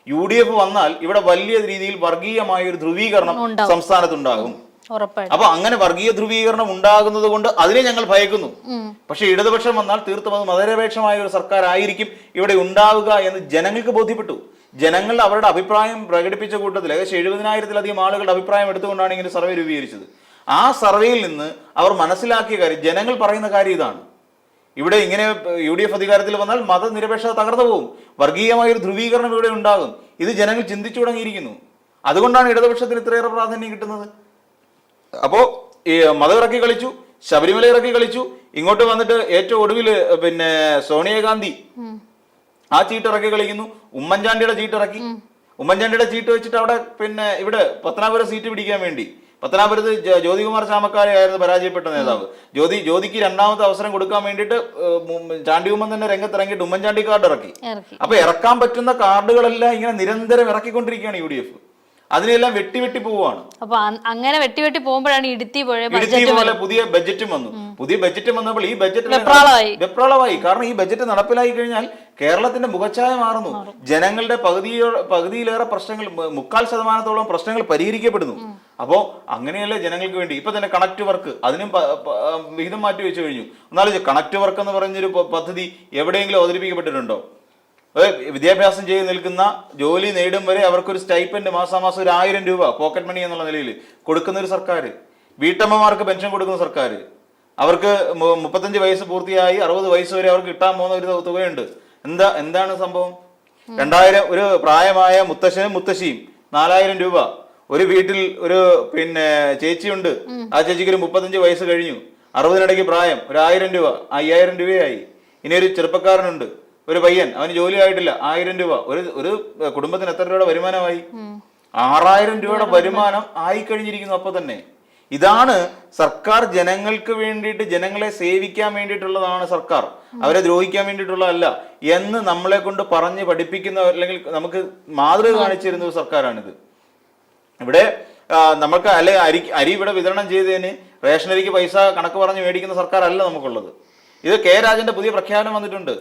UDF വന്നാൽ ഇവിടെ വലിയ രീതിയിൽ വർഗീയമായ ഒരു ധ്രുവീകരണം സംസ്ഥാനത്തുണ്ടാകും. അപ്പൊ അങ്ങനെ വർഗീയ ധ്രുവീകരണം ഉണ്ടാകുന്നത് കൊണ്ട് അതിനെ ഞങ്ങൾ ഭയക്കുന്നു. പക്ഷെ ഇടതുപക്ഷം വന്നാൽ തീർത്തും അത് മതനിരപേക്ഷമായ ഒരു സർക്കാർ ആയിരിക്കും ഇവിടെ ഉണ്ടാവുക എന്ന് ജനങ്ങൾക്ക് ബോധ്യപ്പെട്ടു. ജനങ്ങൾ അവരുടെ അഭിപ്രായം പ്രകടിപ്പിച്ച കൂട്ടത്തിൽ ഏകദേശം 70,000-ലധികം ആളുകളുടെ അഭിപ്രായം എടുത്തുകൊണ്ടാണ് ഇങ്ങനെ സർവേ രൂപീകരിച്ചത്. ആ സർവേയിൽ നിന്ന് അവർ മനസ്സിലാക്കിയ കാര്യം, ജനങ്ങൾ പറയുന്ന കാര്യം ഇതാണ്: ഇവിടെ ഇങ്ങനെ UDF അധികാരത്തിൽ വന്നാൽ മതനിരപേക്ഷത തകർന്നു പോകും, വർഗീയമായ ഒരു ധ്രുവീകരണം ഇവിടെ ഉണ്ടാകും. ഇത് ജനങ്ങൾ ചിന്തിച്ചു തുടങ്ങിയിരിക്കുന്നു. അതുകൊണ്ടാണ് ഇടതുപക്ഷത്തിന് ഇത്രയേറെ പ്രാധാന്യം കിട്ടുന്നത്. അപ്പോ ഈ മതം ഇറക്കി കളിച്ചു, ശബരിമല ഇറക്കി കളിച്ചു, ഇങ്ങോട്ട് വന്നിട്ട് ഏറ്റവും ഒടുവിൽ പിന്നെ സോണിയാഗാന്ധി ആ ചീട്ട് ഇറക്കി കളിക്കുന്നു, ഉമ്മൻചാണ്ടിയുടെ ചീട്ട് ഇറക്കി. ഉമ്മൻചാണ്ടിയുടെ ചീട്ട് വെച്ചിട്ട് അവിടെ പിന്നെ ഇവിടെ പത്തനാപുരം സീറ്റ് പിടിക്കാൻ വേണ്ടി, പത്തനാപുരത്ത് ജ്യോതികുമാർ ചാമക്കാലയായിരുന്നു പരാജയപ്പെട്ട നേതാവ്. ജ്യോതിക്ക് രണ്ടാമത്തെ അവസരം കൊടുക്കാൻ വേണ്ടിയിട്ട് ചാണ്ടി ഉമ്മൻ തന്നെ രംഗത്തിറങ്ങിയിട്ട് ഉമ്മൻചാണ്ടി കാർഡ് ഇറക്കി. അപ്പൊ ഇറക്കാൻ പറ്റുന്ന കാർഡുകളെല്ലാം ഇങ്ങനെ നിരന്തരം ഇറക്കിക്കൊണ്ടിരിക്കുകയാണ് UDF. അതിനെല്ലാം വെട്ടി പോവുകയാണ്. അപ്പൊ അങ്ങനെ വെട്ടി പോകുമ്പോഴാണ് ഇടുത്തി പോലെ പുതിയ ബജറ്റും വന്നു. പുതിയ ബജറ്റ് വന്നപ്പോൾ ഈ ബജറ്റ് വെപ്രാളമായി. കാരണം ഈ ബജറ്റ് നടപ്പിലായി കഴിഞ്ഞാൽ കേരളത്തിന്റെ മുഖച്ഛായ മാറുന്നു. ജനങ്ങളുടെ പകുതിയിലേറെ പ്രശ്നങ്ങൾ, 3/4% പ്രശ്നങ്ങൾ പരിഹരിക്കപ്പെടുന്നു. അപ്പോ അങ്ങനെയല്ലേ ജനങ്ങൾക്ക് വേണ്ടി. ഇപ്പൊ തന്നെ കണക്ട് വർക്ക്, അതിനും വിഹിതം മാറ്റി വെച്ചു കഴിഞ്ഞു. എന്നാലും കണക്ട് വർക്ക് എന്ന് പറഞ്ഞൊരു പദ്ധതി എവിടെയെങ്കിലും അവതരിപ്പിക്കപ്പെട്ടിട്ടുണ്ടോ? വിദ്യാഭ്യാസം ചെയ്ത് നിൽക്കുന്ന, ജോലി നേടും വരെ അവർക്കൊരു സ്റ്റൈപ്പൻഡ് മാസാമാസം ഒരു 1000 രൂപ പോക്കറ്റ് മണി എന്നുള്ള നിലയിൽ കൊടുക്കുന്ന ഒരു സർക്കാർ, വീട്ടമ്മമാർക്ക് പെൻഷൻ കൊടുക്കുന്ന സർക്കാർ, അവർക്ക് 35 വയസ്സ് പൂർത്തിയായി 60 വയസ്സ് വരെ അവർക്ക് കിട്ടാൻ പോകുന്ന ഒരു തുകയുണ്ട്. എന്താണ് സംഭവം? 2000 ഒരു പ്രായമായ മുത്തശ്ശനും മുത്തശ്ശിയും 4000 രൂപ. ഒരു വീട്ടിൽ ഒരു പിന്നെ ചേച്ചിയുണ്ട്, ആ ചേച്ചിക്ക് ഒരു 35 വയസ്സ് കഴിഞ്ഞു, 60-നിടയ്ക്ക് പ്രായം, ഒരു 1000 രൂപ, 5000 രൂപയായി. ഇനി ഒരു ചെറുപ്പക്കാരനുണ്ട്, ഒരു പയ്യൻ, അവന് ജോലി ആയിട്ടില്ല, 1000 രൂപ. ഒരു കുടുംബത്തിന് എത്ര രൂപയുടെ വരുമാനമായി? 6000 രൂപയുടെ വരുമാനം ആയിക്കഴിഞ്ഞിരിക്കുന്നു. അപ്പൊ തന്നെ ഇതാണ് സർക്കാർ. ജനങ്ങൾക്ക് വേണ്ടിയിട്ട്, ജനങ്ങളെ സേവിക്കാൻ വേണ്ടിയിട്ടുള്ളതാണ് സർക്കാർ, അവരെ ദ്രോഹിക്കാൻ വേണ്ടിയിട്ടുള്ളതല്ല എന്ന് നമ്മളെ കൊണ്ട് പറഞ്ഞ് പഠിപ്പിക്കുന്ന, അല്ലെങ്കിൽ നമുക്ക് മാതൃക കാണിച്ചു തരുന്ന ഒരു സർക്കാരാണിത്. ഇവിടെ നമുക്ക് അരി ഇവിടെ വിതരണം ചെയ്തതിന് റേഷനരിക്ക് പൈസ കണക്ക് പറഞ്ഞ് മേടിക്കുന്ന സർക്കാർ അല്ല നമുക്കുള്ളത്. ഇത് കെ രാജന്റെ പുതിയ പ്രഖ്യാപനം വന്നിട്ടുണ്ട്.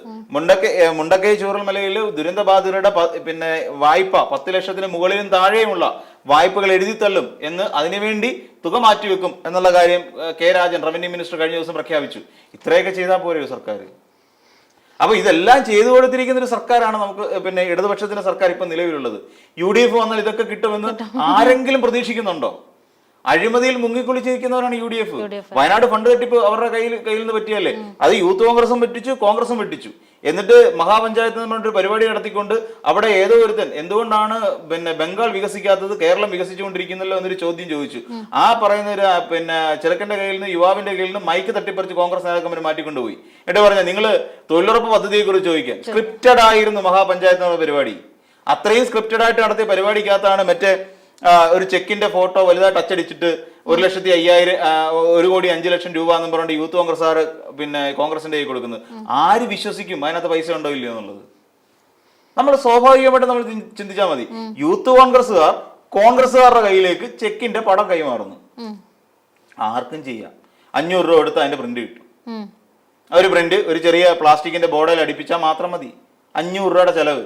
മുണ്ടക്കൈ ചൂരൽമലയിൽ ദുരന്തബാധിതരുടെ പിന്നെ വായ്പ 10 ലക്ഷത്തിന് മുകളിലും താഴെയുമുള്ള വായ്പകൾ എഴുതിത്തള്ളും എന്ന്, അതിനുവേണ്ടി തുക മാറ്റിവെക്കും എന്നുള്ള കാര്യം കെ രാജൻ, റവന്യൂ മിനിസ്റ്റർ, കഴിഞ്ഞ ദിവസം പ്രഖ്യാപിച്ചു. ഇത്രയൊക്കെ ചെയ്താൽ പോരെ സർക്കാർ? അപ്പൊ ഇതെല്ലാം ചെയ്തു കൊടുത്തിരിക്കുന്ന ഒരു സർക്കാരാണ് നമുക്ക് പിന്നെ ഇടതുപക്ഷത്തിന്റെ സർക്കാർ ഇപ്പൊ നിലവിലുള്ളത്. UDF വന്നാൽ ഇതൊക്കെ കിട്ടുമെന്ന് ആരെങ്കിലും പ്രതീക്ഷിക്കുന്നുണ്ടോ? അഴിമതിയിൽ മുങ്ങിക്കുളിച്ചിരിക്കുന്നവരാണ് UDF. വയനാട് ഫണ്ട് തട്ടിപ്പ് അവരുടെ കയ്യിൽ നിന്ന് പറ്റിയല്ലേ? അത് യൂത്ത് കോൺഗ്രസും പറ്റിച്ചു, കോൺഗ്രസും പറ്റിച്ചു. എന്നിട്ട് മഹാപഞ്ചായത്ത് എന്ന് പറഞ്ഞൊരു പരിപാടി നടത്തിക്കൊണ്ട് അവിടെ ഏതോ ഒരുത്തൻ എന്തുകൊണ്ടാണ് പിന്നെ ബംഗാൾ വികസിക്കാത്തത്, കേരളം വികസിച്ചുകൊണ്ടിരിക്കുന്നല്ലോ എന്നൊരു ചോദ്യം ചോദിച്ചു. ആ പറയുന്ന ഒരു പിന്നെ ചെറുക്കന്റെ കയ്യിൽ നിന്ന്, യുവാവിന്റെ കയ്യിൽ നിന്ന് മൈക്ക് തട്ടിപ്പറിച്ച് കോൺഗ്രസ് നേതാക്കന്മാർ മാറ്റിക്കൊണ്ടുപോയി. എന്നിട്ട് പറഞ്ഞ നിങ്ങൾ തൊഴിലുറപ്പ് പദ്ധതിയെ കുറിച്ച് ചോദിക്കാൻ. സ്ക്രിപ്റ്റഡ് ആയിരുന്നു മഹാപഞ്ചായത്ത് എന്ന പരിപാടി. അത്രയും സ്ക്രിപ്റ്റഡ് ആയിട്ട് നടത്തിയ പരിപാടിക്കകത്താണ് മറ്റേ ഒരു ചെക്കിന്റെ ഫോട്ടോ വലുതായിട്ട് അച്ചടിച്ചിട്ട് 1,05,000 1,05,00,000 രൂപ എന്ന് പറഞ്ഞിട്ട് യൂത്ത് കോൺഗ്രസ്സുകാർ പിന്നെ കോൺഗ്രസിന്റെ കൈ കൊടുക്കുന്നത്. ആര് വിശ്വസിക്കും അതിനകത്ത് പൈസ ഉണ്ടോ ഇല്ലയോ എന്നുള്ളത്? നമ്മൾ സ്വാഭാവികമായിട്ട് നമ്മൾ ചിന്തിച്ചാൽ മതി. യൂത്ത് കോൺഗ്രസ്സുകാരുടെ കയ്യിലേക്ക് ചെക്കിന്റെ പടം കൈമാറുന്നു. ആർക്കും ചെയ്യാം. 500 രൂപ എടുത്ത് അതിന്റെ പ്രിന്റ് കിട്ടും. ഒരു പ്രിന്റ് ഒരു ചെറിയ പ്ലാസ്റ്റിക്കിന്റെ ബോർഡിൽ അടിപ്പിച്ചാൽ മാത്രം മതി. 500 രൂപയുടെ ചെലവ്.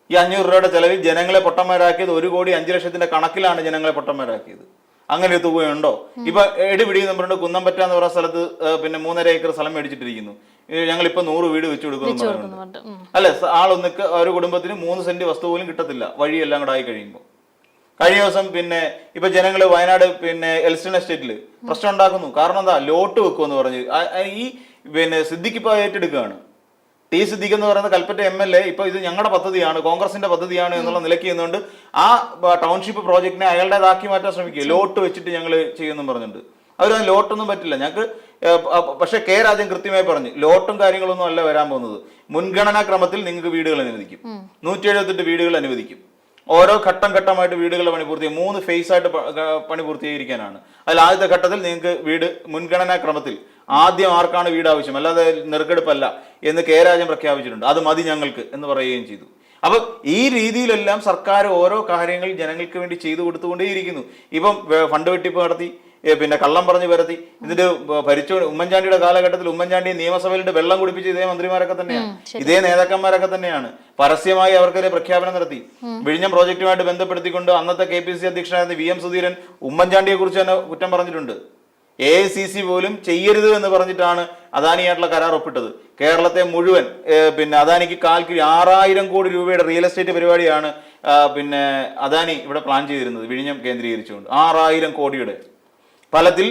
ഈ 500 രൂപയുടെ ചെലവിൽ ജനങ്ങളെ പൊട്ടന്മാരാക്കിയത് 1,05,00,000 കണക്കിലാണ് ജനങ്ങളെ പൊട്ടന്മാരാക്കിയത്. അങ്ങനെ ഒരു തുകയുണ്ടോ? ഇപ്പൊ എടുപിടി എന്ന് പറഞ്ഞിട്ട് കുന്നംപറ്റ എന്ന് പറയുന്ന സ്ഥലത്ത് പിന്നെ 3.5 ഏക്കർ സ്ഥലം മേടിച്ചിട്ടിരിക്കുന്നു. ഞങ്ങളിപ്പോ 100 വീട് വെച്ചു കൊടുക്കുന്നു. അല്ലെ, ആളൊന്നിക്ക് ഒരു കുടുംബത്തിന് 3 സെന്റ് വസ്തു പോലും കിട്ടത്തില്ല വഴിയെല്ലാം കൂടെ ആയി കഴിയുമ്പോൾ. കഴിഞ്ഞ ദിവസം പിന്നെ ഇപ്പൊ ജനങ്ങള് വയനാട് പിന്നെ എൽസ്റ്റൺ എസ്റ്റേറ്റില് പ്രശ്നം ഉണ്ടാക്കുന്നു. കാരണം എന്താ? ലോട്ട് വെക്കുമെന്ന് പറഞ്ഞ് ഈ പിന്നെ സിദ്ദിഖ് ഇപ്പൊ ഏറ്റെടുക്കുകയാണ്. ടി സിദ്ദിഖ് എന്ന് പറയുന്ന കൽപ്പറ്റ MLA ഇപ്പൊ ഇത് ഞങ്ങളുടെ പദ്ധതിയാണ്, കോൺഗ്രസിന്റെ പദ്ധതിയാണ് എന്നുള്ള നിലയ്ക്ക് ചെയ്യുന്നുണ്ട്. ആ ടൗൺഷിപ്പ് പ്രോജക്റ്റിനെ അയാളുടേതാക്കി മാറ്റാൻ ശ്രമിക്കുക. ലോട്ട് വെച്ചിട്ട് ഞങ്ങൾ ചെയ്യുന്നു പറഞ്ഞിട്ടുണ്ട്. അവരത് ലോട്ടൊന്നും പറ്റില്ല ഞങ്ങൾക്ക്. പക്ഷെ കെ രാജൻ കൃത്യമായി പറഞ്ഞു, ലോട്ടും കാര്യങ്ങളൊന്നും അല്ല വരാൻ പോകുന്നത്. മുൻഗണനാ ക്രമത്തിൽ നിങ്ങൾക്ക് വീടുകൾ അനുവദിക്കും. 178 വീടുകൾ അനുവദിക്കും. ഓരോ ഘട്ടമായിട്ട് വീടുകളുടെ പണി പൂർത്തിയായി 3 ഫേസ് ആയിട്ട് പണി പൂർത്തീകരിക്കാനാണ്. അതിൽ ആദ്യത്തെ ഘട്ടത്തിൽ നിങ്ങൾക്ക് വീട് മുൻഗണനാ ക്രമത്തിൽ ആദ്യം ആർക്കാണ് വീട് ആവശ്യം, അല്ലാതെ നെറുക്കെടുപ്പല്ല എന്ന് കെ രാജൻ പ്രഖ്യാപിച്ചിട്ടുണ്ട്. അത് മതി ഞങ്ങൾക്ക് എന്ന് പറയുകയും ചെയ്തു. അപ്പൊ ഈ രീതിയിലെല്ലാം സർക്കാർ ഓരോ കാര്യങ്ങൾ ജനങ്ങൾക്ക് വേണ്ടി ചെയ്തു കൊടുത്തുകൊണ്ടേയിരിക്കുന്നു. ഇപ്പം ഫണ്ട് വെട്ടിപ്പ് നടത്തി, പിന്നെ കള്ളം പറഞ്ഞു വരുത്തി, എന്നിട്ട് ഭരിച്ചു. ഉമ്മൻചാണ്ടിയുടെ കാലഘട്ടത്തിൽ ഉമ്മൻചാണ്ടി നിയമസഭയിലിട്ട് വെള്ളം കുടിപ്പിച്ച ഇതേ മന്ത്രിമാരൊക്കെ തന്നെയാണ്, ഇതേ നേതാക്കന്മാരൊക്കെ തന്നെയാണ്. പരസ്യമായി അവർക്കൊരു പ്രഖ്യാപനം നടത്തി. വിഴിഞ്ഞം പ്രോജക്റ്റുമായിട്ട് ബന്ധപ്പെടുത്തിക്കൊണ്ട് അന്നത്തെ KPCC അധ്യക്ഷനായിരുന്ന VM സുധീരൻ ഉമ്മൻചാണ്ടിയെ കുറിച്ച് തന്നെ കുറ്റം പറഞ്ഞിട്ടുണ്ട്. AICC പോലും ചെയ്യരുത് എന്ന് പറഞ്ഞിട്ടാണ് അദാനിയായിട്ടുള്ള കരാർ ഒപ്പിട്ടത്. കേരളത്തെ മുഴുവൻ പിന്നെ അദാനിക്ക് 6,000 കോടി രൂപയുടെ റിയൽ എസ്റ്റേറ്റ് പരിപാടിയാണ് പിന്നെ അദാനി ഇവിടെ പ്ലാൻ ചെയ്തിരുന്നത് വിഴിഞ്ഞം കേന്ദ്രീകരിച്ചുകൊണ്ട്. 6,000 കോടിയുടെ ഫലത്തിൽ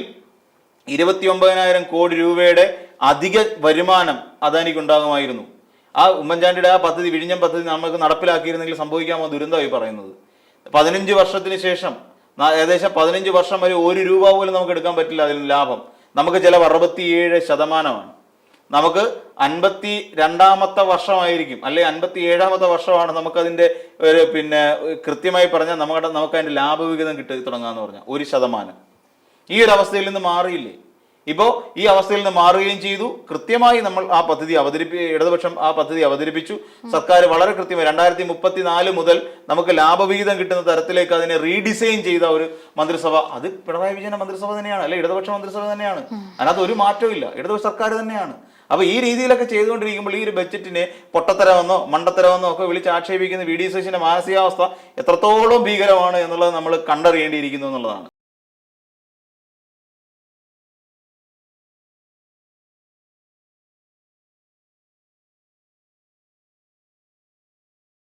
29,000 കോടി രൂപയുടെ അധിക വരുമാനം അദാനിക്ക് ഉണ്ടാകുമായിരുന്നു. ആ ഉമ്മൻചാണ്ടിയുടെ ആ പദ്ധതി, വിഴിഞ്ഞം പദ്ധതി നമുക്ക് നടപ്പിലാക്കിയിരുന്നെങ്കിൽ സംഭവിക്കാമോ ദുരന്തമായി പറയുന്നത്. 15 വർഷത്തിന് ശേഷം ഏകദേശം 15 വർഷം വരെ 1 രൂപ പോലും നമുക്ക് എടുക്കാൻ പറ്റില്ല അതിൽ ലാഭം. നമുക്ക് ചിലവ് 67%. നമുക്ക് 52ാമത്തെ വർഷമായിരിക്കും, അല്ലെ 57ാമത്തെ വർഷമാണ് നമുക്കതിന്റെ ഒരു പിന്നെ കൃത്യമായി പറഞ്ഞാൽ നമുക്ക് അതിന്റെ ലാഭവിഹിതം കിട്ടി തുടങ്ങാന്ന് പറഞ്ഞാൽ 1%. ഈ ഒരു അവസ്ഥയിൽ നിന്ന് മാറിയില്ലേ? ഇപ്പോൾ ഈ അവസ്ഥയിൽ നിന്ന് മാറുകയും ചെയ്തു. കൃത്യമായി നമ്മൾ ആ പദ്ധതി ഇടതുപക്ഷം ആ പദ്ധതി അവതരിപ്പിച്ചു. സർക്കാർ വളരെ കൃത്യമായി 2034 മുതൽ നമുക്ക് ലാഭവിഹിതം കിട്ടുന്ന തരത്തിലേക്ക് അതിനെ റീഡിസൈൻ ചെയ്ത ഒരു മന്ത്രിസഭ. അത് പിണറായി വിജയന്റെ മന്ത്രിസഭ തന്നെയാണ്, അല്ലെ ഇടതുപക്ഷ മന്ത്രിസഭ തന്നെയാണ്. അതിനകത്ത് ഒരു മാറ്റവും ഇല്ല, ഇടതുപക്ഷ സർക്കാർ തന്നെയാണ്. അപ്പൊ ഈ രീതിയിലൊക്കെ ചെയ്തുകൊണ്ടിരിക്കുമ്പോൾ ഈ ഒരു ബഡ്ജറ്റിനെ പൊട്ടത്തരമെന്നോ മണ്ടത്തരമെന്നോ ഒക്കെ വിളിച്ച് ആക്ഷേപിക്കുന്ന VD സതീശന്റെ മാനസികാവസ്ഥ എത്രത്തോളം ഭീകരമാണ് എന്നുള്ളത് നമ്മൾ കണ്ടറിയേണ്ടിയിരിക്കുന്നു എന്നുള്ളതാണ്.